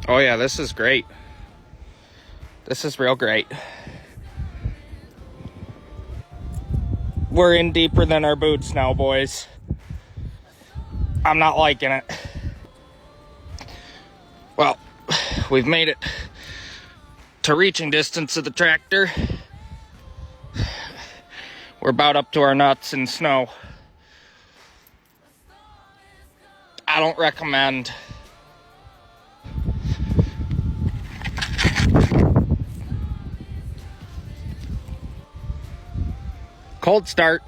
Oh yeah, this is great. This is real great. We're in deeper than our boots now, boys. I'm not liking it. Well, we've made it to reaching distance of the tractor. We're about up to our nuts in snow. I don't recommend. Cold start.